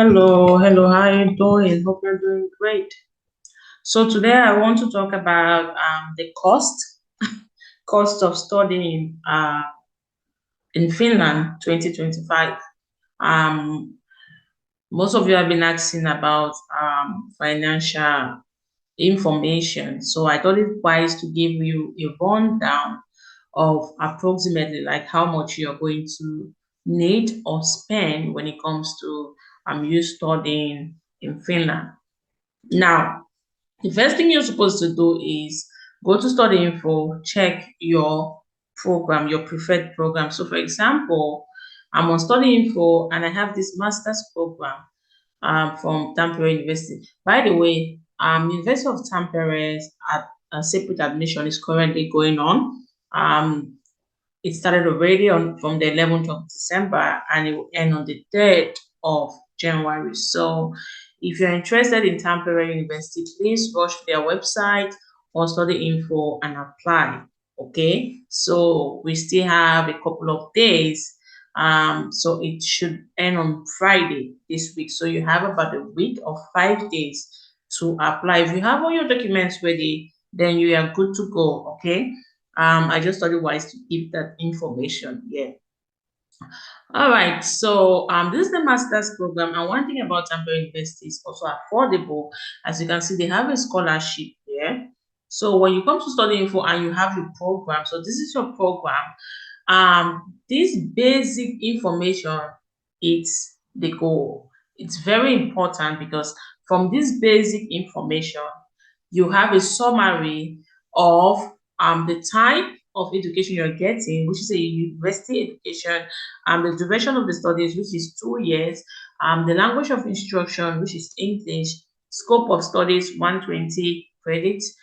Hello, how are you doing? Hope you're doing great. So today I want to talk about the cost of studying in Finland 2025. Um, Most of you have been asking about financial information, so I thought it wise to give you a rundown of approximately like how much you're going to need or spend when it comes to you studying in Finland. Now, the first thing you're supposed to do is go to study info, check your program, your preferred program. So, for example, I'm on study info and I have this master's program from Tampere University. By the way, University of Tampere's separate admission is currently going on. It started already on from the 11th of December and it will end on the 3rd of January. So if you're interested in Tampere University, please rush to their website or study info and apply. Okay, so we still have a couple of days. So it should end on Friday this week. So you have about a week or 5 days to apply. If you have all your documents ready, then you are good to go. Okay. I just thought it wise to give that information. Yeah. All right. So this is the master's program, and one thing about Tampere University is also affordable. As you can see, they have a scholarship here. So when you come to study info and you have your program, so this is your program. This basic information, it's the goal. It's very important because from this basic information, you have a summary of the type of education you're getting, which is a university education, the duration of the studies, which is 2 years, the language of instruction, which is English, scope of studies 120 credits,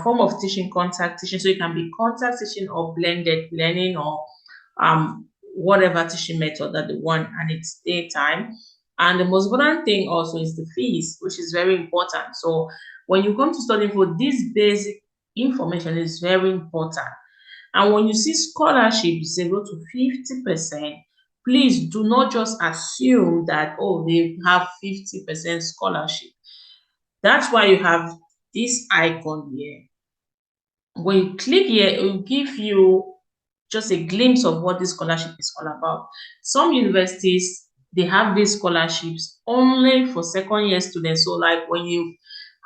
form of teaching, contact teaching. So it can be contact teaching or blended learning or whatever teaching method that they want, and it's daytime. And the most important thing also is the fees, which is very important. So when you come to study for this basic information is very important. And when you see scholarship 0 to 50%, please do not just assume that, oh, they have 50% scholarship. That's why you have this icon here. When you click here, it will give you just a glimpse of what this scholarship is all about. Some universities, they have these scholarships only for second year students. So like when you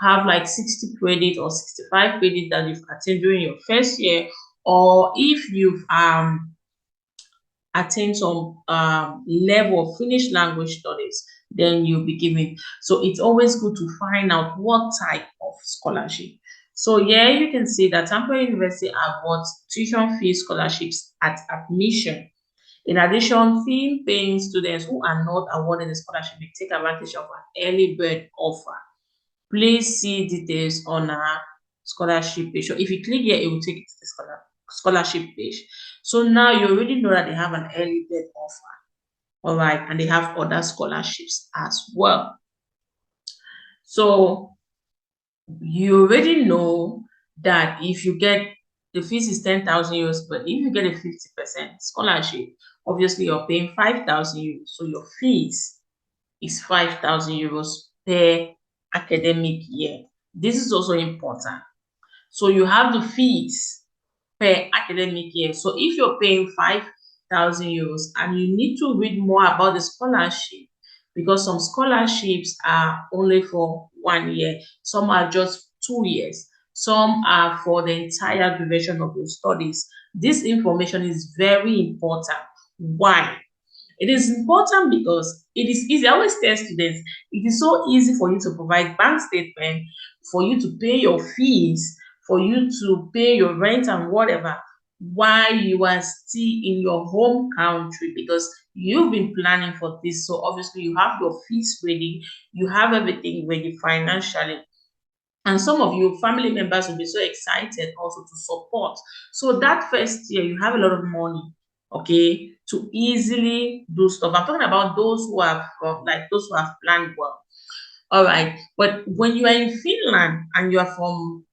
have like 60 credit or 65 credit that you've attained during your first year, or if you've attain some level of Finnish language studies, then you'll be given. So it's always good to find out what type of scholarship. So yeah, you can see that Tampere University awards tuition fee scholarships at admission. In addition, fee-paying students who are not awarded a scholarship may take advantage of an early bird offer. Please see details on our scholarship page. So if you click here, it will take you to the scholarship page. So now you already know that they have an early bird offer. All right, and they have other scholarships as well. So you already know that if you get the fees is 10,000 euros, but if you get a 50% scholarship, obviously you're paying 5,000 euros. So your fees is 5,000 euros per academic year. This is also important. So you have the fees per academic year. So if you're paying 5,000 euros and you need to read more about the scholarship, because some scholarships are only for 1 year, some are just 2 years, some are for the entire duration of your studies. This information is very important. Why? It is important because it is easy. I always tell students, it is so easy for you to provide bank statement, for you to pay your fees, for you to pay your rent and whatever, while you are still in your home country because you've been planning for this. So obviously you have your fees ready, you have everything ready financially. And some of you family members will be so excited also to support. So that first year, you have a lot of money, okay, to easily do stuff. I'm talking about those who have like those who have planned well. All right. But when you are in Finland and you are from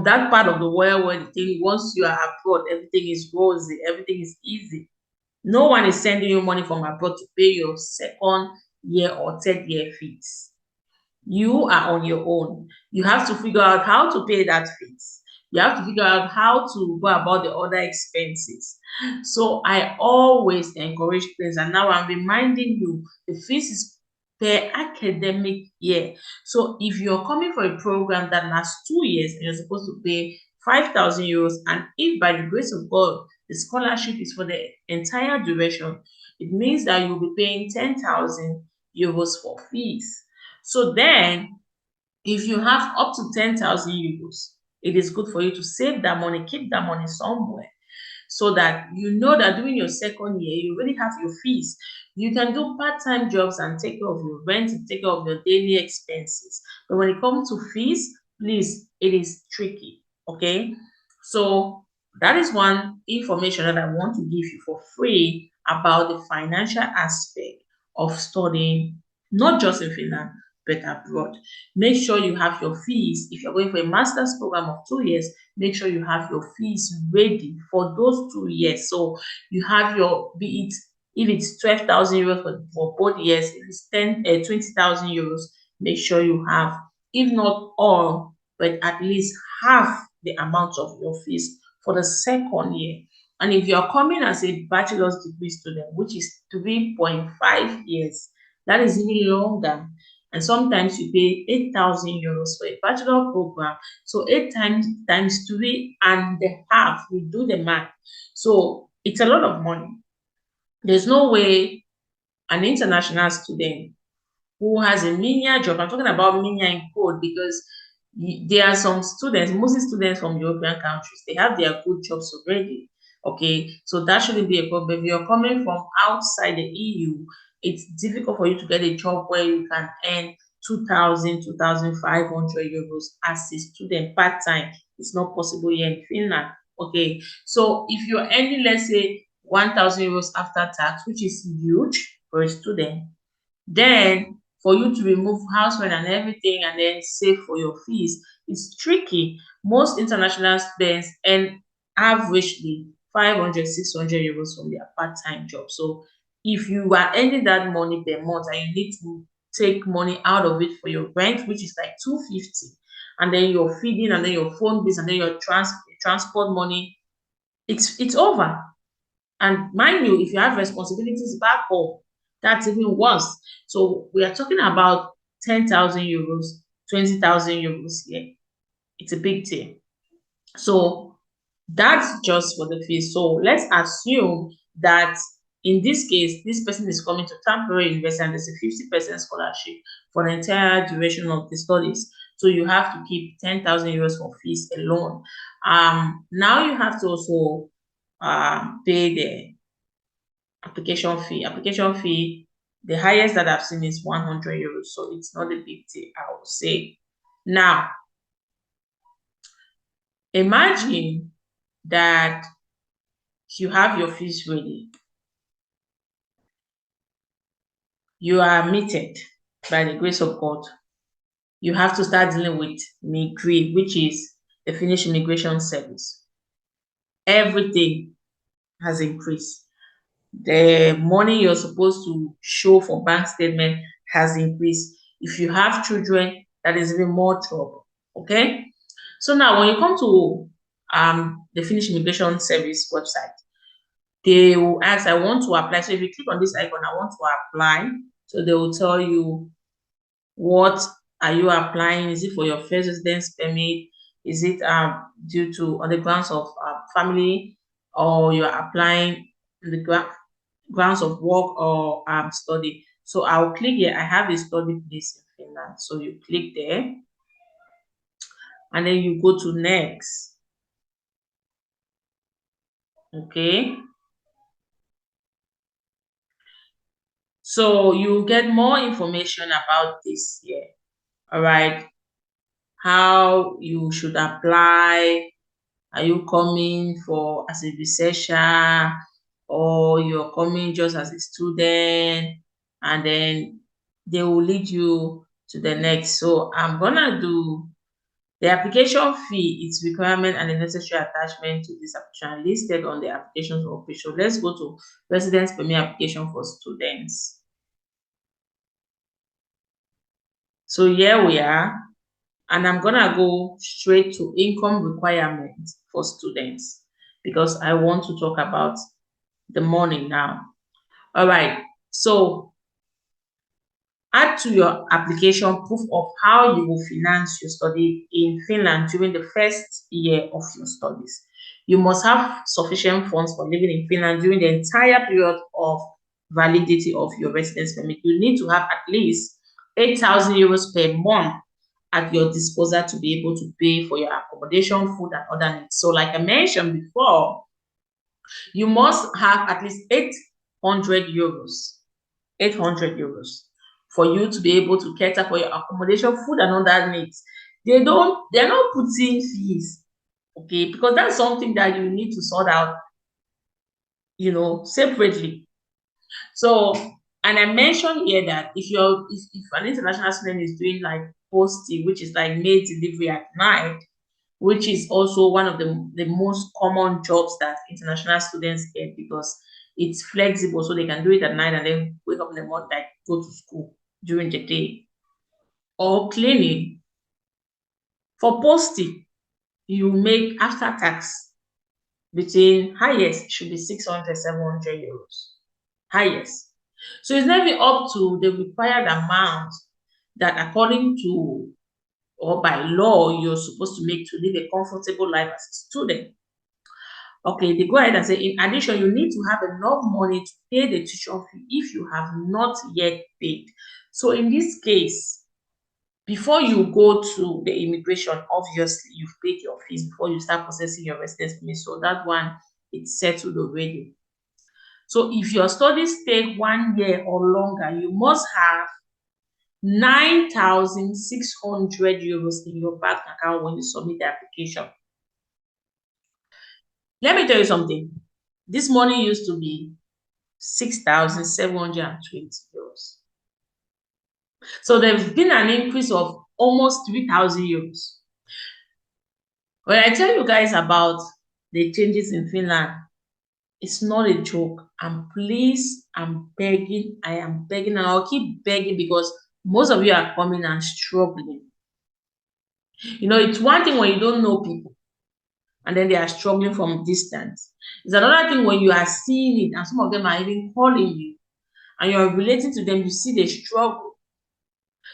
that part of the world where the thing, once you are abroad, everything is rosy, everything is easy. No one is sending you money from abroad to pay your second year or third year fees. You are on your own. You have to figure out how to pay that fees. You have to figure out how to go about the other expenses. So I always encourage students, and now I'm reminding you, the fees is per academic year. So if you're coming for a program that lasts 2 years and you're supposed to pay 5,000 euros, and if by the grace of God the scholarship is for the entire duration, it means that you'll be paying 10,000 euros for fees. So then, if you have up to 10,000 euros, it is good for you to save that money, keep that money somewhere, so that you know that during your second year, you really have your fees. You can do part-time jobs and take care of your rent, take care of your daily expenses. But when it comes to fees, please, it is tricky, okay? So that is one information that I want to give you for free about the financial aspect of studying, not just in Finland, but abroad. Make sure you have your fees. If you're going for a master's program of 2 years, make sure you have your fees ready for those 2 years. So you have your, be it, if it's 12,000 euros for both years, if it's 20,000 euros, make sure you have, if not all, but at least half the amount of your fees for the second year. And if you're coming as a bachelor's degree student, which is 3.5 years, that is even longer. And sometimes you pay 8,000 euros for a bachelor program. So 8 times 3.5, we do the math. So it's a lot of money. There's no way an international student who has a menial job, I'm talking about menial in code because there are some students, mostly students from European countries, they have their good jobs already. Okay, so that shouldn't be a problem. If you're coming from outside the EU, it's difficult for you to get a job where you can earn 2,000, 2,500 euros as a student part-time. It's not possible here in Finland. Okay, so if you're earning, let's say, 1,000 euros after tax, which is huge for a student, then for you to remove house rent and everything and then save for your fees, it's tricky. Most international students earn averagely 500, 600 euros from their part-time job. So if you are earning that money per month and you need to take money out of it for your rent, which is like 250, and then your feeding and then your phone bills and then your transport money, it's over. And mind you, if you have responsibilities back home, that's even worse. So we are talking about 10,000 euros, 20,000 euros here. It's a big deal. So that's just for the fees. So let's assume that in this case, this person is coming to temporary university and there's a 50% scholarship for the entire duration of the studies. So you have to keep 10,000 euros for fees alone. Now you have to also pay the application fee. Application fee, the highest that I've seen is 100 euros. So it's not a big deal, I would say. Now, imagine that you have your fees ready. You are admitted by the grace of God. You have to start dealing with MIGRI, which is the Finnish Immigration Service. Everything has increased. The money you're supposed to show for bank statement has increased. If you have children, that is even more trouble. Okay. So now when you come to the Finnish Immigration Service website, they will ask, I want to apply. So if you click on this icon, I want to apply. So they will tell you, what are you applying? Is it for your first residence permit? Is it due to on the grounds of family, or you're applying the grounds of work or study? So I'll click here. I have a study place in Finland. So you click there and then you go to next. Okay. So you get more information about this here. All right. How you should apply. Are you coming for as a researcher, or you're coming just as a student? And then they will lead you to the next. So I'm gonna do the application fee, its requirement and the necessary attachment to this application listed on the applications of official. Let's go to residence permit application for students. So here we are, and I'm gonna go straight to income requirements for students because I want to talk about the money now. All right, so add to your application proof of how you will finance your study in Finland during the first year of your studies. You must have sufficient funds for living in Finland during the entire period of validity of your residence permit. You need to have at least 8,000 euros per month at your disposal to be able to pay for your accommodation, food, and other needs. So, like I mentioned before, you must have at least 800 euros 800 euros for you to be able to cater for your accommodation, food, and other needs. They're not putting fees, okay, because that's something that you need to sort out, separately. So, and I mentioned here that if an international student is doing like posting, which is like maid delivery at night, which is also one of the most common jobs that international students get because it's flexible, so they can do it at night and then wake up in the morning, like go to school during the day. Or cleaning. For posting, you make after tax between highest should be 600, 700 euros. Highest. So it's never up to the required amount that according to or by law you're supposed to make to live a comfortable life as a student. Okay, they go ahead and say, in addition, you need to have enough money to pay the tuition fee if you have not yet paid. So in this case, before you go to the immigration, obviously you've paid your fees before you start processing your residence permit. So that one, it's settled already. So if your studies take 1 year or longer, you must have 9,600 euros in your bank account when you submit the application. Let me tell you something. This money used to be 6,720 euros. So there's been an increase of almost 3,000 euros. When I tell you guys about the changes in Finland, it's not a joke. And please, I am begging, and I'll keep begging because most of you are coming and struggling. It's one thing when you don't know people and then they are struggling from distance. It's another thing when you are seeing it and some of them are even calling you and you're relating to them, you see the struggle.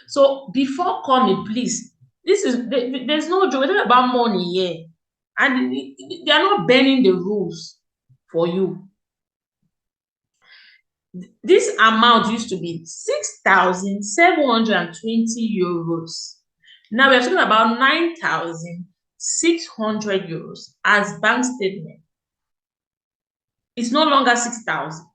So before coming, please, there's no joke. We're talking about money here. And they are not bending the rules for you. This amount used to be 6,720 euros. Now we're talking about 9,600 euros as bank statement. It's no longer 6,000.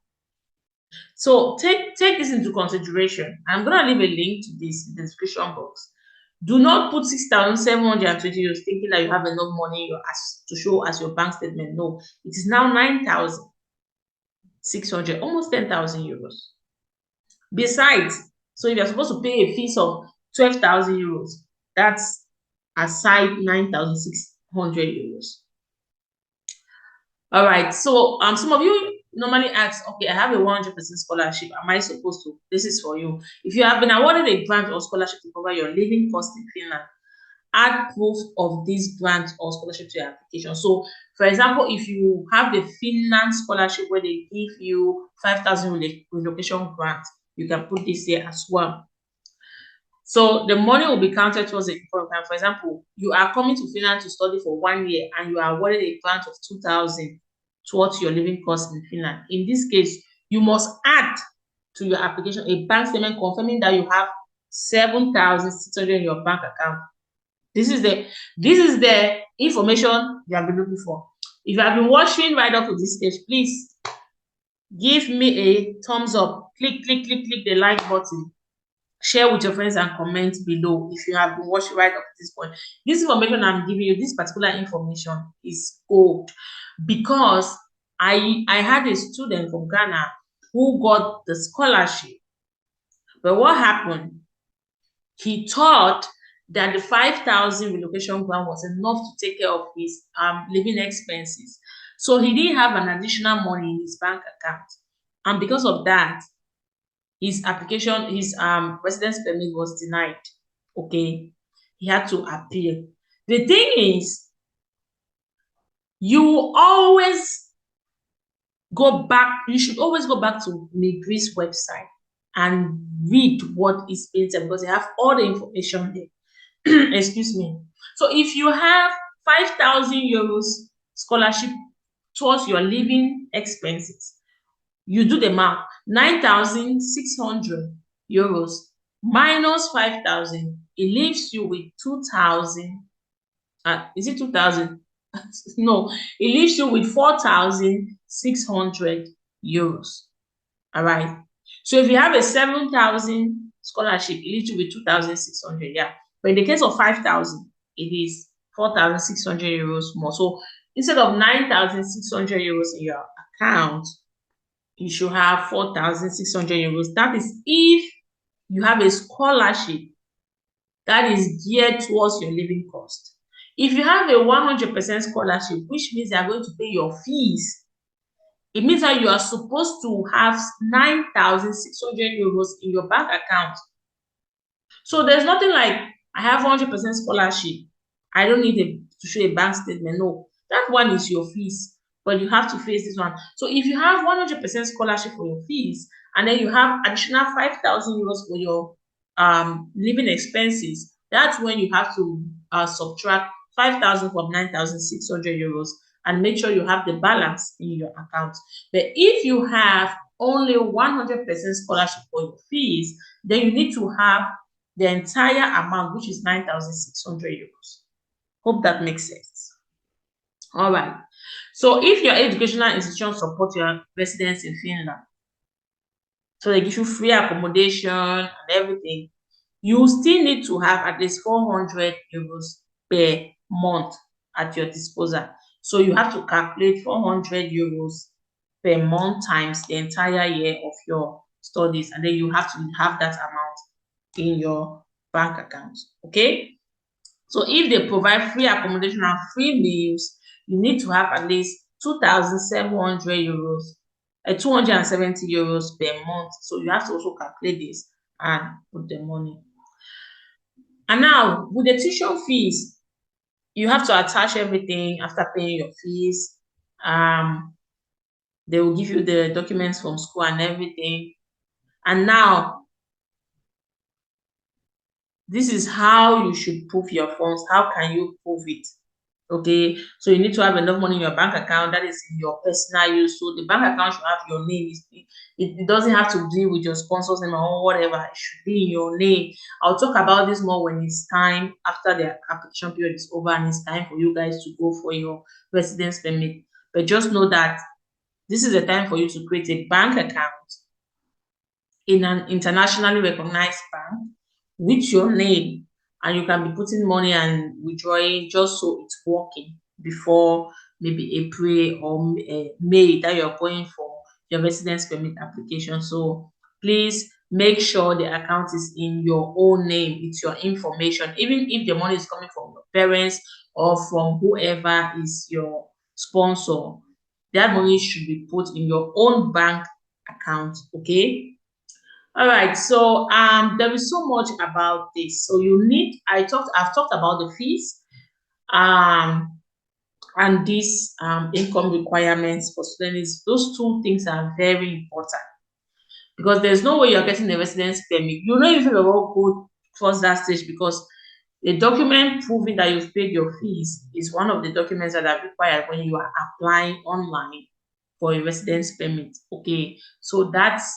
So take this into consideration. I'm going to leave a link to this in the description box. Do not put 6,720 euros thinking that you have enough money to show as your bank statement. No, it is now 9,600, almost 10,000 euros. Besides, so if you're supposed to pay a fees of 12,000 euros, that's aside 9,600 euros. All right, so some of you normally ask, okay, I have a 100% scholarship. Am I supposed to? This is for you. If you have been awarded a grant or scholarship to cover your living cost in Finland, add proof of this grant or scholarship to your application. So, for example, if you have the Finland scholarship where they give you 5,000 relocation grant, you can put this here as well. So the money will be counted towards the income. For example, you are coming to Finland to study for 1 year and you are awarded a grant of 2,000 towards your living costs in Finland. In this case, you must add to your application a bank statement confirming that you have 7,600 in your bank account. This is the information you have been looking for. If you have been watching right up to this stage, please give me a thumbs up. Click the like button. Share with your friends and comment below if you have been watching right up to this point. This information I'm giving you, this particular information is gold because I had a student from Ghana who got the scholarship. But what happened? He thought that the 5,000 relocation grant was enough to take care of his living expenses. So he didn't have an additional money in his bank account. And because of that, his application, his residence permit was denied. Okay, he had to appeal. The thing is, you should always go back to MIGRI's website and read what is painted because they have all the information there. Excuse me. So if you have 5,000 euros scholarship towards your living expenses, you do the math. 9,600 euros minus 5,000, it leaves you with 2,000. Is it 2,000? No, it leaves you with 4,600 euros. All right. So if you have a 7,000 scholarship, it leaves you with 2,600. Yeah. But in the case of 5,000, it is 4,600 euros more. So instead of 9,600 euros in your account, you should have 4,600 euros. That is if you have a scholarship that is geared towards your living cost. If you have a 100% scholarship, which means they are going to pay your fees, it means that you are supposed to have 9,600 euros in your bank account. So there's nothing like, I have 100% scholarship, I don't need to show a bank statement. No, that one is your fees, but you have to face this one. So if you have 100% scholarship for your fees, and then you have additional 5,000 euros for your living expenses, that's when you have to subtract 5,000 from 9,600 euros and make sure you have the balance in your account. But if you have only 100% scholarship for your fees, then you need to have the entire amount, which is 9,600 euros. Hope that makes sense. All right. So if your educational institution support your residence in Finland, so they give you free accommodation and everything, you still need to have at least 400 euros per month at your disposal. So you have to calculate 400 euros per month times the entire year of your studies, and then you have to have that amount in your bank account. Okay. So if they provide free accommodation and free meals, you need to have at least 2,700 euros, 270 euros per month. So you have to also calculate this and put the money. And now with the tuition fees, you have to attach everything after paying your fees. They will give you the documents from school and everything. And now this is how you should prove your funds. How can you prove it? Okay, so you need to have enough money in your bank account that is in your personal use. So the bank account should have your name. It doesn't have to deal with your sponsor's name or whatever. It should be in your name. I'll talk about this more when it's time after the application period is over and it's time for you guys to go for your residence permit. But just know that this is the time for you to create a bank account in an internationally recognized bank with your name, and you can be putting money and withdrawing just so it's working before maybe April or May that you're going for your residence permit application. So please make sure the account is in your own name. It's your information, even if the money is coming from your parents or from whoever is your sponsor, that money should be put in your own bank account. Okay. All right, so there is so much about this. So I've talked about the fees and these income requirements for students. Those two things are very important because there's no way you're getting a residence permit. You know, if you will go towards that stage, because the document proving that you've paid your fees is one of the documents that are required when you are applying online for a residence permit. Okay, so that's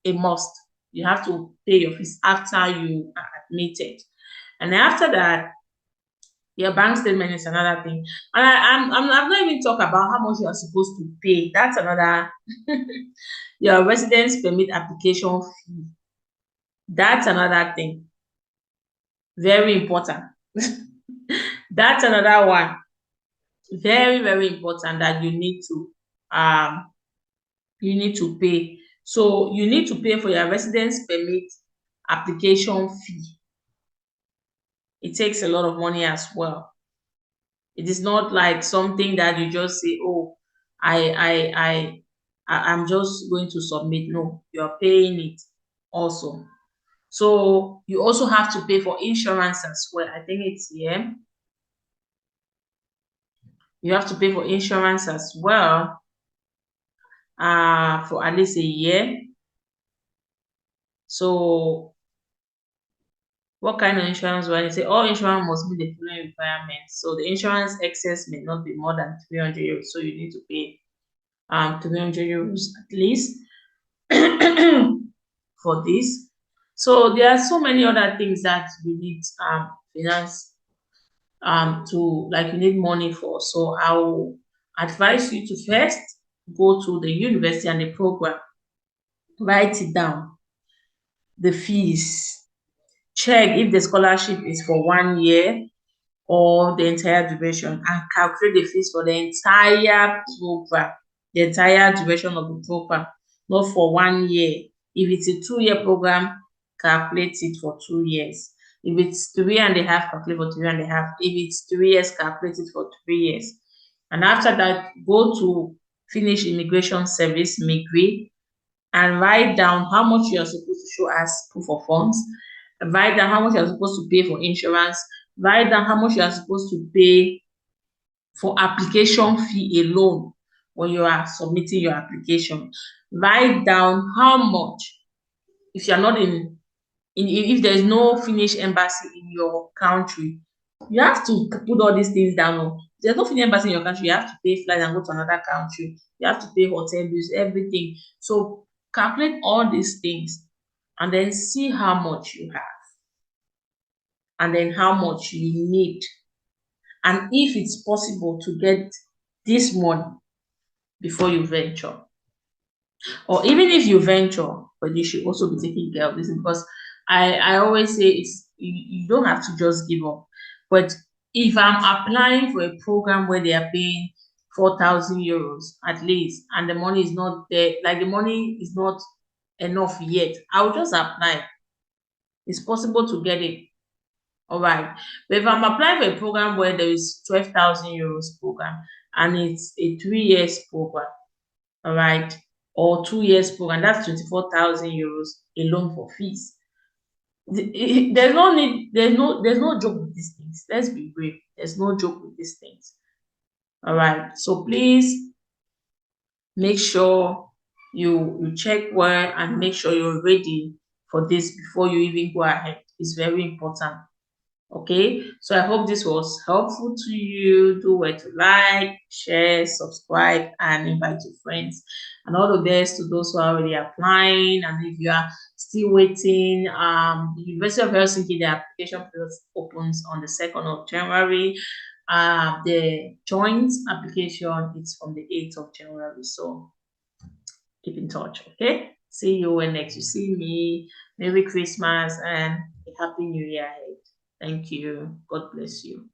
a must. You have to pay your fees after you are admitted. And after that, your bank statement is another thing. And I've not even talked about how much you are supposed to pay. That's another your residence permit application fee. That's another thing. Very important. That's another one. Very, very important that you need to pay. So you need to pay for your residence permit application fee. It takes a lot of money as well. It is not like something that you just say, oh, I'm just going to submit. No, you're paying it also. So you also have to pay for insurance as well. I think it's here. You have to pay for insurance as well for at least a year. So what kind of insurance? When you say all insurance must meet the following requirements. So the insurance excess may not be more than 300 euros. So you need to pay 300 euros at least for this. So there are so many other things that you need finance to, like, you need money for. So I will advise you to first go to the university and the program, write it down, the fees, check if the scholarship is for 1 year or the entire duration, and calculate the fees for the entire program, the entire duration of the program, not for 1 year. If it's a 2-year program, calculate it for 2 years. If it's 3.5, calculate for 3.5. If it's 3 years, calculate it for 3 years. And after that, go to Finnish Immigration Service, MIGRI, and write down how much you are supposed to show as proof of funds. Write down how much you are supposed to pay for insurance. Write down how much you are supposed to pay for application fee alone when you are submitting your application. Write down how much, if you are not if there is no Finnish embassy in your country, you have to put all these things down. If there's no Finnish embassy in your country, you have to pay flight and go to another country. You have to pay hotel bills, everything. So calculate all these things and then see how much you have and then how much you need. And if it's possible to get this money before you venture. Or even if you venture, but you should also be taking care of this, because I always say you don't have to just give up. But if I'm applying for a program where they are paying 4,000 euros at least, and the money is not there, like the money is not enough yet, I'll just apply. It's possible to get it. All right. But if I'm applying for a program where there is 12,000 euros program and it's a 3 years program, all right, or 2 years program, that's 24,000 euros alone for fees. There's no need, there's no joke with these things. Let's be brave. There's no joke with these things. All right. So please make sure you check well and make sure you're ready for this before you even go ahead. It's very important. Okay, so I hope this was helpful to you. Do well to like, share, subscribe, and invite your friends. And all the best to those who are already applying. And if you are still waiting, the University of Helsinki, the application period opens on the 2nd of January. The joint application is from the 8th of January. So keep in touch. Okay, see you when next you see me. Merry Christmas and a Happy New Year ahead. Thank you. God bless you.